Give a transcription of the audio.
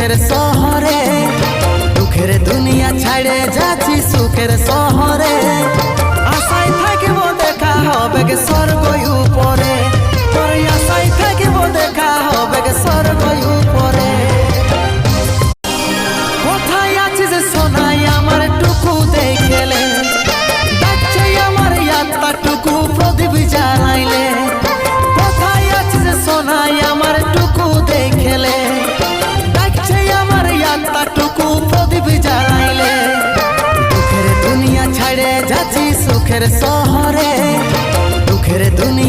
সুখের শহরে, দুঃখের দুনিয়া ছাড়ে যাচ্ছি সুখের শহরে। আশায় থাকিব দেখা হবে গে স্বর্গ উপরে, তোর আশায় থাকিব দেখা হবে গে স্বর্গ উপরে। কোথায় আছিস সোনাই আমার টুকু দেখলে, ডাকছে আমার আত্মা টুকু প্রদীপ জ্বালাইলে। কোথায় আছিস সোনাই আমার টুকু দেখলে, ডাকছে আমার আত্মা টুকু প্রদীপ জ্বালাইলে। দুঃখের দুনিয়া ছাড়ে যাচ্ছি সুখের শহরে, দুঃখের দুনিয়া